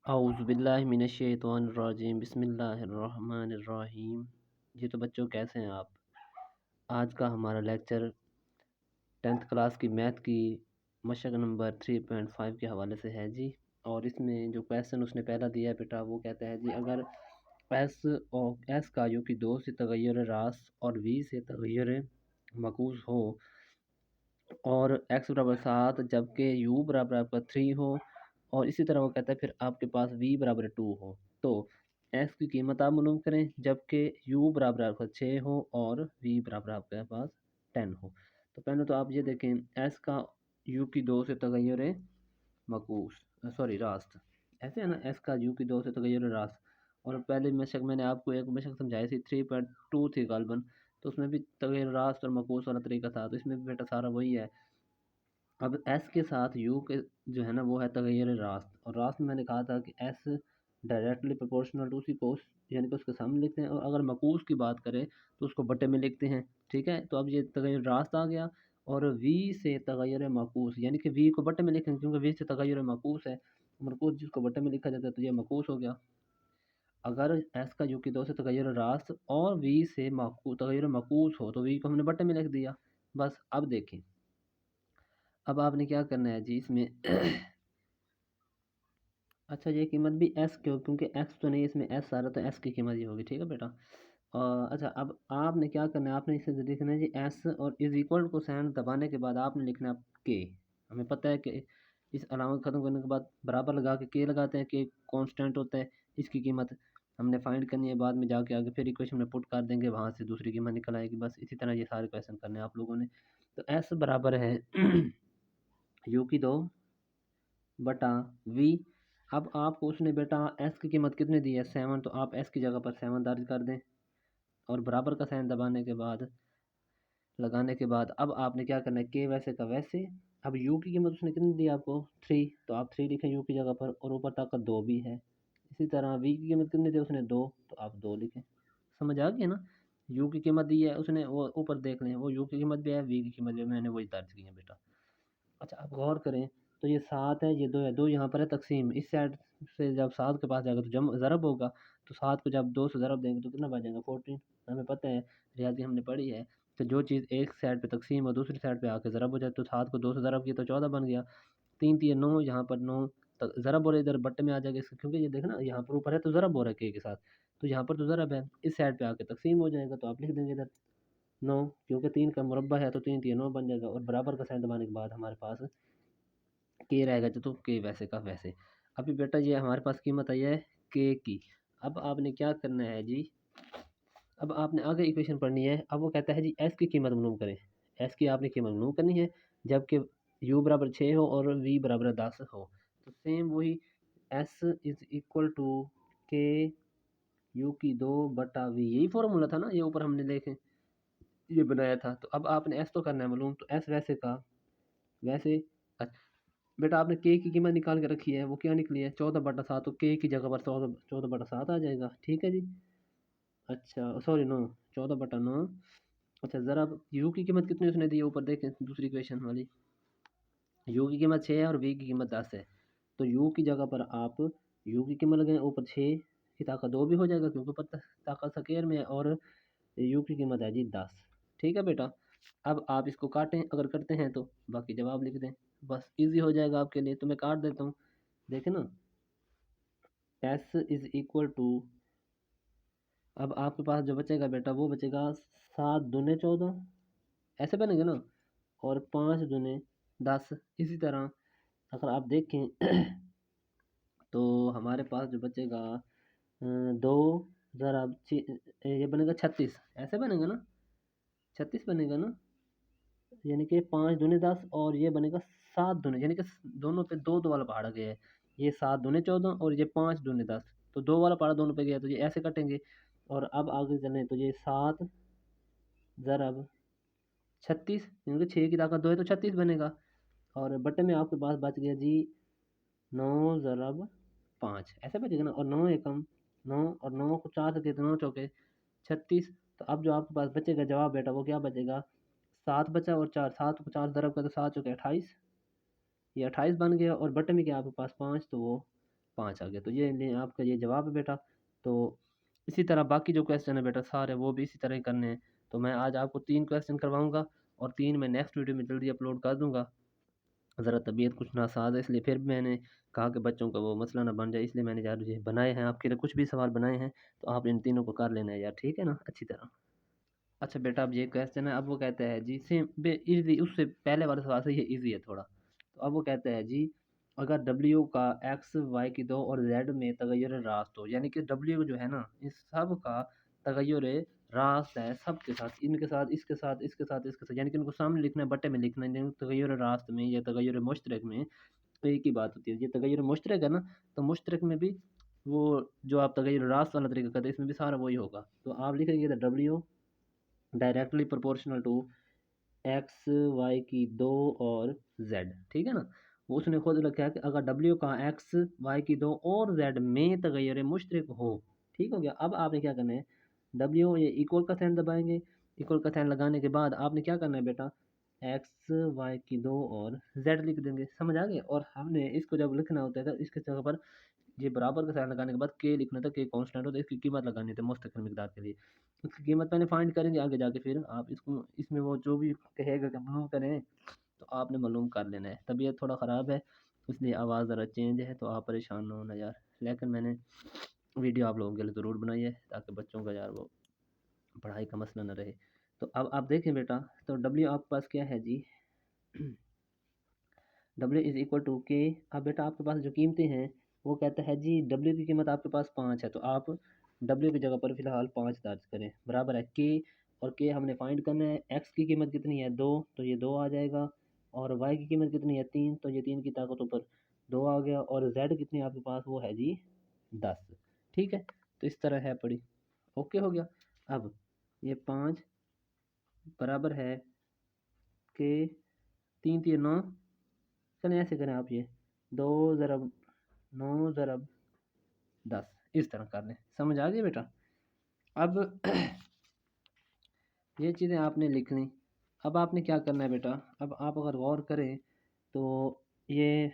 औज़ुबिल्लाहिमिनश्शैतानिर्रजीम बिस्मिल्लाहिर्रहमानिर्रहीम। जी तो बच्चों, कैसे हैं आप? आज का हमारा लेक्चर 10th क्लास की मैथ की मशक नंबर 3.5 के हवाले से है जी। और इसमें जो क्वेश्चन उसने पहला दिया है बेटा, वो कहता है जी, अगर एस और एस का यू की 2 से तगय्युर रास और वी से तगय्युर मकूस हो और एक्स बराबर 7 जबकि यू बराबर आपका 3 हो, और इसी तरह वो कहता है फिर आपके पास v बराबर 2 हो, तो x की कीमत आप मालूम करें जबकि u बराबर आपका 6 हो और v बराबर आपके पास 10 हो। तो पहले तो आप ये देखें, s का u की 2 से तगय्युर मकूस रास्त, ऐसे है ना, s का u की 2 से तगय्युर रास्त। और पहले मशक मैंने आपको एक मशक समझाई थी 3.2 थी गालबन, तो उसमें भी तगय्युर रास्त और मकूस वाला तरीका था, तो इसमें भी बेटा सारा वही है। अब एस के साथ यू के जो है ना वो है तगय्युर रास्त, और रास्त में मैंने कहा था कि एस डायरेक्टली प्रोपोर्शनल टू उसी को यानी कि उसके सामने लिखते हैं, और अगर मकूस की बात करें तो उसको बटे में लिखते हैं। ठीक है, तो अब ये तगय्युर रास्त आ गया, और वी से तगय्युर मकूस यानी कि वी को बटे में लिखेंगे क्योंकि वी से तगय्युर मकूस है, मकूस जिसको बटे में लिखा जाता है तो ये मकूस हो गया। अगर एस का यू की 2 से तगय्युर रास्त और वी से तगय्युर मकूस हो तो वी को हमने बटे में लिख दिया। बस अब देखें, अब आपने क्या करना है जी इसमें अच्छा, ये कीमत भी एस क्यों, क्योंकि एक्स तो नहीं इसमें एस आ रहा, तो एस की कीमत ये होगी। ठीक है बेटा। अच्छा, अब आपने क्या करना है, आपने इसे लिखना है जी एस, और इज इक्वल को साइन दबाने के बाद आपने लिखना है के। हमें पता है कि इस अलामत ख़त्म करने के बाद बराबर लगा के लगाते हैं, कि कांस्टेंट होता है, इसकी कीमत हमने फाइंड करनी है, बाद में जाके आगे फिर इक्वेशन में पुट कर देंगे, वहाँ से दूसरी कीमत निकल आएगी। बस इसी तरह ये सारे क्वेश्चन करने हैं आप लोगों ने। तो एस बराबर है यू की 2 बटा वी। अब आपको उसने बेटा एस की कीमत कितनी दी है 7, तो आप एस की जगह पर 7 दर्ज कर दें, और बराबर का साइन दबाने के बाद लगाने के बाद अब आपने क्या करना है, के वैसे का वैसे। अब यू की कीमत उसने कितनी दी आपको 3, तो आप 3 लिखें यू की जगह पर, और ऊपर तक का 2 भी है। इसी तरह वी की कीमत कितनी दी उसने 2, तो आप 2 लिखें। समझ आ गया ना? यू की कीमत दी है उसने, वो ऊपर देख लें, वो यू की कीमत भी है, वी की कीमत भी है, मैंने वही दर्ज की है बेटा। अच्छा, आप गौर करें, तो ये 7 है, ये 2 है, 2 यहाँ पर है तकसीम, इस साइड से जब 7 के पास जाएगा तो जम ज़रब होगा, तो 7 को जब 2 से ज़रब देंगे तो कितना बचेगा 14। हमें पता है, रियाजी हमने पढ़ी है कि जो चीज़ एक साइड पे तकसीम और दूसरी साइड पे आके ज़रब हो जाए, तो 7 को 2 से ज़रब किया तो 14 बन गया। 3 3 9, यहाँ पर 9 ज़रब हो रहा है, इधर बट्टे में आ जाएगा इसका, क्योंकि ये देखना यहाँ पर ऊपर है तो ज़रब हो रहा है के साथ, तो यहाँ पर तो ज़रब है, इस साइड पे आके तकसीम हो जाएगा, तो आप लिख देंगे इधर 9, क्योंकि 3 का मुरब्बा है तो 3 3 9 बन जाएगा, और बराबर का साइन दबाने के बाद हमारे पास के रहेगा, तो के वैसे का वैसे। अभी बेटा ये हमारे पास कीमत आई है के की। अब आपने क्या करना है जी, अब आपने आगे इक्वेशन पढ़नी है। अब वो कहता है जी एस की कीमत मालूम करें, एस की आपने कीमत मालूम करनी है जबकि यू बराबर 6 हो और वी बराबर 10 हो। तो सेम वही एस इज इक्वल टू के यू की 2 बटा वी, यही फॉर्मूला था ना, ये ऊपर हमने देखे ये बनाया था। तो अब आपने एस तो करना है मालूम, तो एस वैसे का वैसे। बेटा आपने के की कीमत निकाल के रखी है, वो क्या निकली है 14/7, तो के की जगह पर 14/7 आ जाएगा। ठीक है जी। अच्छा सॉरी 9, 14/9। अच्छा, ज़रा अब यू की कीमत कितनी उसने दी है ऊपर देखें, दूसरी क्वेश्चन वाली। यू की कीमत 6 है और वी की कीमत 10 है, तो यू की जगह पर आप यू की कीमत लगाएं, ऊपर 6 की ताकत 2 भी हो जाएगा क्योंकि पता ताकत स्क्वायर में है, और यू की कीमत है जी 10। ठीक है बेटा। अब आप इसको काटें, अगर करते हैं तो बाकी जवाब लिख दें, बस इजी हो जाएगा आपके लिए। तो मैं काट देता हूँ, देखें ना, एस इज इक्वल टू, अब आपके पास जो बचेगा बेटा वो बचेगा 7 दूने 14, ऐसे बनेंगे ना, और 5 दूने 10। इसी तरह अगर आप देखें तो हमारे पास जो बचेगा 2 ज़रा ये बनेगा 36, ऐसे बनेगा ना, 36 बनेगा ना, यानी कि 5 दूने 10, और ये बनेगा 7 दूने, यानी कि दोनों पे 2 2 वाला पहाड़ा गया है। ये 7 दूने 14 और ये 5 दूने 10, तो 2 वाला पहाड़ा दोनों पे गया, तो ये ऐसे कटेंगे। और अब आगे चलें तो ये 7 ज़रब 36, क्योंकि 6 की ताकत 2 है तो 36 बनेगा, और बटे में आपके पास बच गया जी 9 ज़रब 5, ऐसे बचेगा ना, और 9 एकम 9, और 9 को 4 से कितने 9 चौके 36। तो अब जो आपके पास बचेगा जवाब बेटा वो क्या बचेगा, 7 बचा, और 4, 7 को 4 ज़रब का तो 7 चौके 28, ये 28 बन गया, और बटे में क्या आपके पास 5, तो वो 5 आ गया। तो ये ले आपका ये जवाब है बेटा। तो इसी तरह बाकी जो क्वेश्चन है बेटा सारे वो भी इसी तरह ही करने हैं। तो मैं आज आपको 3 क्वेश्चन करवाऊँगा और 3 मैं नेक्स्ट वीडियो में जल्दी अपलोड कर दूँगा। ज़रा तबीयत कुछ नासाज है इसलिए फिर भी मैंने कहा कि बच्चों का वो मसला ना बन जाए, इसलिए मैंने यार ये बनाए हैं आपके लिए, कुछ भी सवाल बनाए हैं। तो आप इन तीनों को कर लेना है यार, ठीक है ना, अच्छी तरह। अच्छा बेटा अब ये क्वेश्चन है, अब वो कहता है जी सेम बे इजी, उससे पहले वाले सवाल से ये इजी है थोड़ा। तो अब वो कहता है जी अगर डब्ल्यू का एक्स वाई की दो और जेड में तगय्युर रास्त हो, यानी कि डब्ल्यू जो है ना इस सब का तगय्युर रास्त है सबके साथ, इनके साथ इसके साथ इसके साथ इसके साथ, यानी कि इनको सामने लिखना है, बट्टे में लिखना है, तगय्युर रास्त में या तगय्युर मुश्तरक में तो एक ही बात होती है। ये तगय्युर मुश्तरक है ना, तो मुश्तरक में भी वो जो आप तगय्युर रास्त वाला तरीका करते हैं इसमें भी सारा वही होगा। तो आप लिखेंगे W directly proportional to X Y की दो और जेड, ठीक है ना। वो उसने खुद रखा है कि अगर डब्ल्यू का एक्स वाई की दो और जेड में तगय्युर मुश्तरक हो, ठीक हो गया। अब आपने क्या करना है, डब्ल्यू ये इक्वल का साइन दबाएंगे, इक्वल का साइन लगाने के बाद आपने क्या करना है बेटा, एक्स वाई की दो और जेड लिख देंगे, समझ आ गया। और हमने इसको जब लिखना होता है तो इसके जगह पर ये बराबर का साइन लगाने के बाद के लिखना था, के कांस्टेंट होता है, इसकी कीमत लगानी थी मुस्तकिल मिकदार के लिए। इसकी कीमत पहले फाइंड करेंगे, आगे जाके फिर आप इसको इसमें वो जो भी कहेगा कि मालूम करें तो आपने मालूम कर लेना है। तबीयत थोड़ा ख़राब है इसलिए आवाज़ ज़रा चेंज है, तो आप परेशान ना होना यार। लेकिन मैंने वीडियो आप लोगों के लिए ज़रूर बनाई है ताकि बच्चों का यार वो पढ़ाई का मसला ना रहे। तो अब आप देखें बेटा, तो डब्ल्यू आपके पास क्या है जी, डब्ल्यू इज़ इक्वल टू के। अब बेटा आपके पास जो कीमतें हैं वो कहता है जी डब्ल्यू की कीमत आपके पास 5 है, तो आप डब्ल्यू की जगह पर फ़िलहाल 5 दर्ज करें, बराबर है के। और के हमने फाइंड करना है, एक्स की कीमत कितनी है 2, तो ये 2 आ जाएगा। और वाई की कीमत कितनी है 3, तो ये 3 की ताकत ऊपर 2 आ गया। और जेड कितनी है आपके पास, वो है जी 10, ठीक है। तो इस तरह है पड़ी, ओके हो गया। अब ये 5 बराबर है के 3 3 9, चलें ऐसे करें आप, ये 2 ज़रब 9 ज़रब 10 इस तरह कर लें, समझ आ गई बेटा। अब ये चीज़ें आपने लिख ली। अब आपने क्या करना है बेटा, अब आप अगर गौर करें तो ये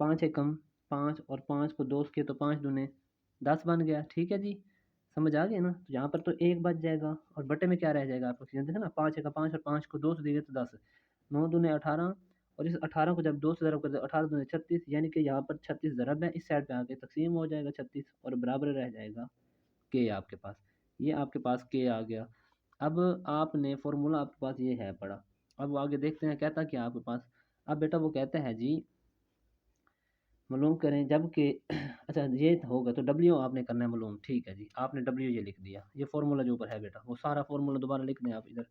5 एकम 5 और 5 को 2 के तो 5 दूने 10 बन गया, ठीक है जी। समझ आ गया ना, तो यहाँ पर तो 1 बच जाएगा और बटे में क्या रह जाएगा आपको, देखा ना 5 एकम 5 और 5 को 2 से दिए तो 10, 9 दूने 18। और इस 18 को जब 2 से ज़रब कर दो 18 दूने 36, यानी कि यहाँ पर 36 ज़रब है, इस साइड पे आके तकसीम हो जाएगा 36 और बराबर रह जाएगा के आपके पास। ये आपके पास के आ गया। अब आपने फॉर्मूला आपके पास ये है पड़ा। अब आगे देखते हैं कहता क्या आपके पास। अब बेटा वो कहता है जी मालूम करें जबकि अच्छा ये होगा तो डब्ल्यू आपने करना है मालूम, ठीक है जी। आपने डब्ल्यू ये लिख दिया, ये फार्मूला जो ऊपर है बेटा वो सारा फार्मूला दोबारा लिख दें आप इधर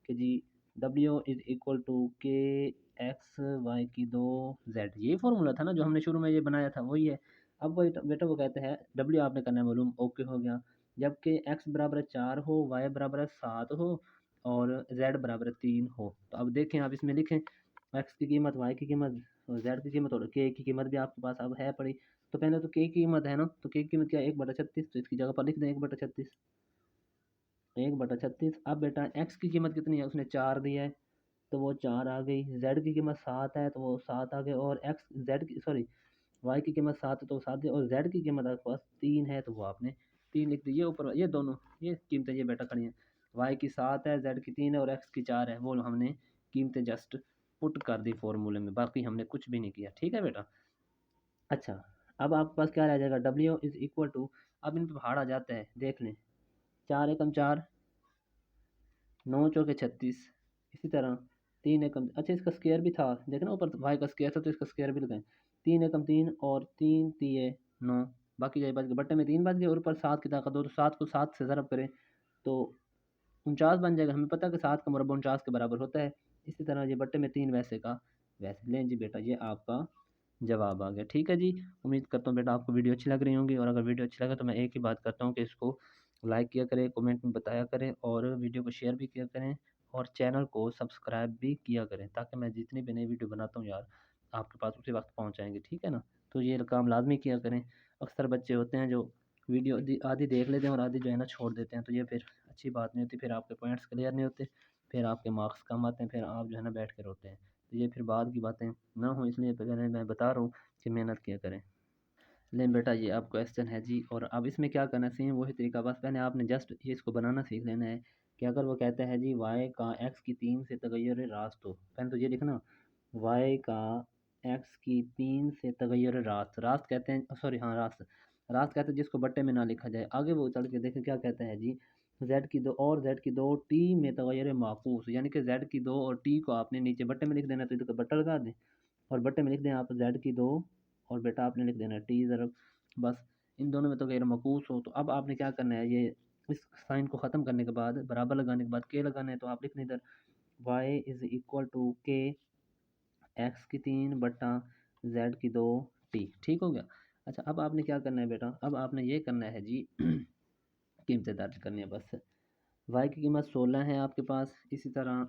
कि जी W is equal to K X Y की दो जेड, यही फार्मूला था ना जो हमने शुरू में ये बनाया था, वही है। अब वो बेटा वो कहते हैं डब्ल्यू आपने करना है मालूम, ओके हो गया। जबकि एक्स बराबर है 4 हो, वाई बराबर है 7 हो और जेड बराबर है 3 हो। तो अब देखें आप इसमें लिखें एक्स की कीमत, वाई की कीमत और जेड की कीमत और के की कीमत भी आपके पास अब है पड़ी। तो पहले तो के की कीमत है ना, तो के की कीमत क्या है 1/36, तो इसकी जगह पर लिख दें 1/36, 1/36। अब बेटा एक्स की कीमत कितनी है, उसने 4 दिया है तो वो 4 आ गई। जेड की कीमत 7 है तो वो 7 आ गए। और एक्स जेड की सॉरी वाई की कीमत 7 है तो 7 है। और जेड की कीमत आपके पास 3 है तो वो आपने 3 लिख दी। ये ऊपर ये दोनों ये कीमतें ये बेटा खड़ी हैं, वाई की 7 है, जेड की 3 है और एक्स की 4 है, वो हमने कीमतें जस्ट पुट कर दी फॉर्मूले में, बाकी हमने कुछ भी नहीं किया, ठीक है बेटा। अच्छा अब आपके पास क्या रह जाएगा, डब्ल्यू इज़ इक्वल टू, अब इन पर भाड़ आ जाता है देख लें, 4 एकम 4, 9 चौके 36, इसी तरह 3 एकम, अच्छा इसका स्क्वायर भी था, देखना ऊपर वाई का स्क्वायर था तो इसका स्क्वायर भी लगाएं, 3 एकम 3 और 3 तिये 9, बाकी जाए बच गए, बट्टे में 3 बच गए और ऊपर 7 की ताकत दो, तो 7 को 7 से ज़रब करें तो 49 बन जाएगा। हमें पता है कि 7 का मुरब्बा 49 के बराबर होता है। इसी तरह ये बट्टे में 3 वैसे का वैसे, लें जी बेटा ये आपका जवाब आ गया, ठीक है जी। उम्मीद करता हूँ बेटा आपको वीडियो अच्छी लग रही होंगी, और अगर वीडियो अच्छी लगे तो मैं एक ही बात करता हूँ कि इसको लाइक किया करें, कमेंट में बताया करें और वीडियो को शेयर भी किया करें और चैनल को सब्सक्राइब भी किया करें, ताकि मैं जितनी भी नई वीडियो बनाता हूँ यार आपके पास उसी वक्त पहुँच जाएंगे, ठीक है ना। तो ये काम लाजमी किया करें। अक्सर बच्चे होते हैं जो वीडियो आधी देख लेते हैं और आधी जो है ना छोड़ देते हैं, तो ये फिर अच्छी बात नहीं होती, फिर आपके पॉइंट्स क्लियर नहीं होते, फिर आपके मार्क्स कम आते हैं, फिर आप जो है ना बैठ के रोते हैं। तो ये फिर बाद की बातें ना हो, इसलिए पहले मैं बता रहा हूँ कि मेहनत किया करें। लें बेटा, ये आप क्वेश्चन है जी। और अब इसमें क्या करना है, सेम वही तरीका, बस पहले आपने जस्ट ये इसको बनाना सीख लेना है कि अगर वो कहता है जी वाई का एक्स की 3 से तगैर रास्त हो, पहले तो ये लिखना, वाई का एक्स की 3 से तगैर रास्त, रास्त कहते हैं, सॉरी हाँ रास्त, रास्त कहते हैं जिसको बट्टे में ना लिखा जाए। आगे वो चल के देखें क्या कहता है जी, जेड की दो और जेड की दो टी में तगैर माकूस, यानी कि जेड की दो और टी को आपने नीचे बट्टे में लिख देना, तो इधर बट्टा लगा दें और बट्टे में लिख दें आप जेड की दो, और बेटा आपने लिख देना टी ज़रब, बस इन दोनों में तो गैर मकूस हो। तो अब आपने क्या करना है, ये इस साइन को ख़त्म करने के बाद, बराबर लगाने के बाद के लगाना है, तो आप लिख दें इधर Y is equal to K x की 3 बट्टा जेड की 2 टी, ठीक हो गया। अच्छा, अब आपने क्या करना है बेटा, अब आपने ये करना है जी कीमतें दर्ज करनी है बस। वाई की कीमत 16 है आपके पास, इसी तरह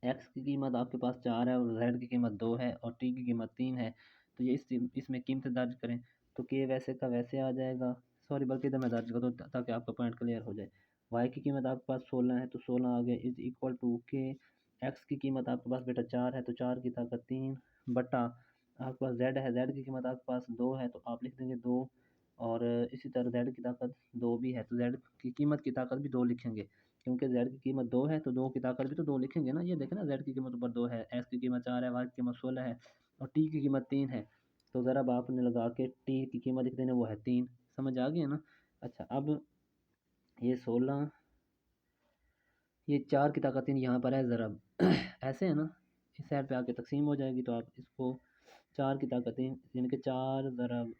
एक्स की कीमत आपके पास 4 है और जेड की कीमत 2 है और टी की कीमत 3 है। तो ये इसमें कीमतें दर्ज करें, तो के वैसे का वैसे आ जाएगा, सॉरी बल्कि इधर मैं दर्ज कर दूँ ताकि आपका पॉइंट क्लियर हो जाए। वाई की कीमत आपके पास 16 है तो 16 आ गया is equal to K, x की कीमत आपके पास बेटा 4 है तो 4 की ताकत 3 बटा, आपके पास जेड है, जेड की कीमत आपके पास 2 है तो आप लिख देंगे 2, और इसी तरह जेड की ताकत 2 भी है तो जेड की कीमत की ताकत भी 2 लिखेंगे, क्योंकि जेड की कीमत 2 है तो 2 की ताकत भी तो 2 लिखेंगे ना। ये देखें ना, जेड की कीमत ऊपर 2 है, एक्स की कीमत 4 है, वाई की कीमत 16 है और टी की कीमत 3 है। तो ज़रा अब आपने लगा के टी की कीमत लिख देना, वो है 3। समझ आ गया ना। अच्छा, अब ये 16, ये 4 की ताकत 3 यहाँ पर है, ज़रा ऐसे है ना, इस साइड पे आके तकसीम हो जाएगी, तो आप इसको 4 की ताकत 3 यानी कि 4 ज़रब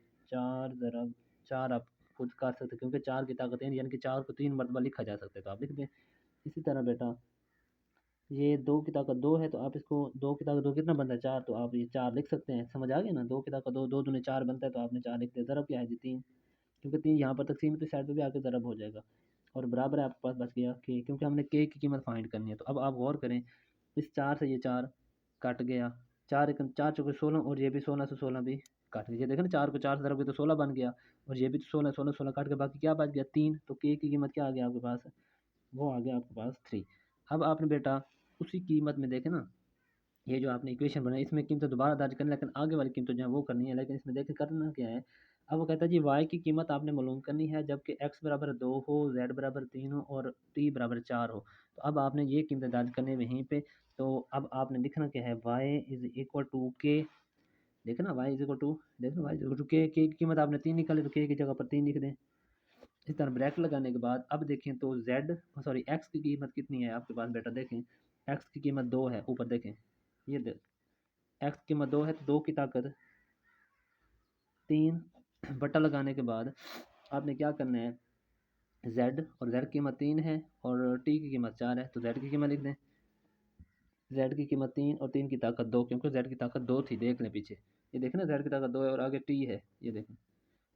4 आप खुद कर सकते हैं, क्योंकि 4 की ताकत 3 यानी कि 4 को 3 मरतबा लिखा जा सकता है, तो आप लिख दें। इसी तरह बेटा ये 2 की ताकत 2 है तो आप इसको 2 की ताकत 2 कितना बनता है 4, तो आप ये 4 लिख सकते हैं। समझ आ गया ना, 2 की ताकत 2, 2 दूनी 4 बनता है तो आपने 4 लिख दिया। ज़रब क्या है जी 3, क्योंकि 3 यहाँ पर तकसीम की साइड पे भी आके ज़रब हो जाएगा, और बराबर है आपके पास बच गया के, क्योंकि हमने के की कीमत फाइंड करनी है। तो अब आप गौर करें, इस 4 से ये 4 कट गया, 4 एकम 4 चौके 16 और ये भी 16 से 16 भी कट गया। ये देखें ना, 4 को 4 से ज़रब किया तो 16 बन गया, और ये भी तो 16 16 16 काट के बाकी क्या बच गया 3, तो के की कीमत क्या आ गया आपके पास, वो आ गया आपके पास 3। अब आपने बेटा उसी कीमत में देखें ना, ये जो आपने इक्वेशन बनाई इसमें कीमतें दोबारा दर्ज करनी है, लेकिन आगे वाली कीमतें जो है वो करनी है, लेकिन इसमें देखें करना क्या है। अब वो कहता है जी वाई की कीमत आपने मालूम करनी है जबकि एक्स बराबर 2 हो, जेड बराबर 3 हो और टी बराबर 4 हो। तो अब आपने ये कीमतें दर्ज करनी है वहीं पे। तो अब आपने लिखना क्या है, वाई इज इक्वल टू के, देखें ना वाई इज इक्वल टू, देखो वाई इज इक्वल टू के की कीमत आपने 3 निकाली तो के की जगह पर 3 लिख दें। इस तरह ब्रैकेट लगाने के बाद अब देखें तो जेड, सॉरी एक्स की कीमत कितनी है आपके पास बेटा, देखें एक्स की कीमत 2 है, ऊपर देखें, ये एक्स की कीमत 2 है तो 2 की ताकत 3 बट्टा लगाने के बाद आपने क्या करना है, जेड, और जेड की कीमत 3 है और टी की कीमत 4 है तो जेड की कीमत लिख दें। जेड की कीमत 3 और 3 की ताकत 2, क्योंकि जेड की ताकत 2 थी, देख लें पीछे, ये देखें ना जेड की ताकत 2 है और आगे टी है, ये देखें।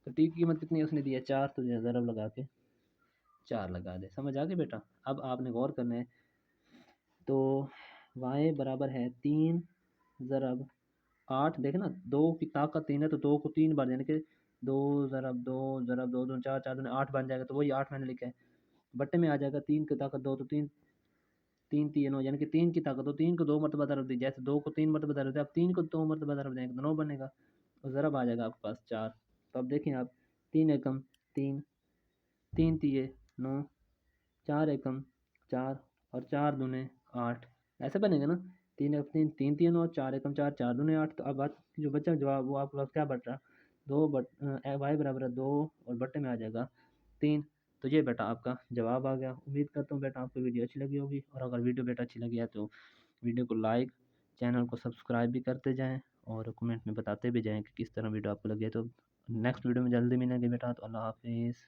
तो टी की कीमत कितनी है उसने दिया 4, तो ज़रब लगा के 4 लगा दे। समझ आ गई बेटा। अब आपने गौर करना है, तो वाई बराबर है 3 ज़रब 8, देखे ना 2 की ताकत 3 है तो 2 को 3 बार यानी कि 2 ज़रब 2 ज़रब 2 दूनी 4 4 दूनी 8 बन जाएगा, तो वही 8 मैंने लिखा है। बट्टे में आ जाएगा 3 की ताकत 2 तो 3 3 3 हो, यानी कि 3 की ताकत, तो 3 को 2 मरतबा ज़रब दी, जैसे 2 को 3 मरतबा ज़रब दिया, अब 3 को 2 मरतबा ज़रब देंगे तो 9 बनेगा, और ज़रब आ जाएगा आपके पास 4। तो अब देखें आप, 3 एकम 3, 3 तिये 9, 4 एकम 4 और 4 दूने 8, ऐसे बनेगा ना। 3 एक 3 3 3 और 4 एकम 4 4 दूने 8, तो अब बात जो बचा जवाब वो आपके पास क्या बच रहा, दो वाई बराबर है 2 और बट्टे में आ जाएगा 3। तो ये बेटा आपका जवाब आ गया। उम्मीद करता हूँ बेटा आपको वीडियो अच्छी लगी होगी, और अगर वीडियो बेटा अच्छी लगी है तो वीडियो को लाइक, चैनल को सब्सक्राइब भी करते जाएँ और कमेंट में बताते भी जाएँ कि किस तरह वीडियो आपको लगी है। तो नेक्स्ट वीडियो में जल्दी मिलेंगे बेटा, तो अल्लाह हाफिज़।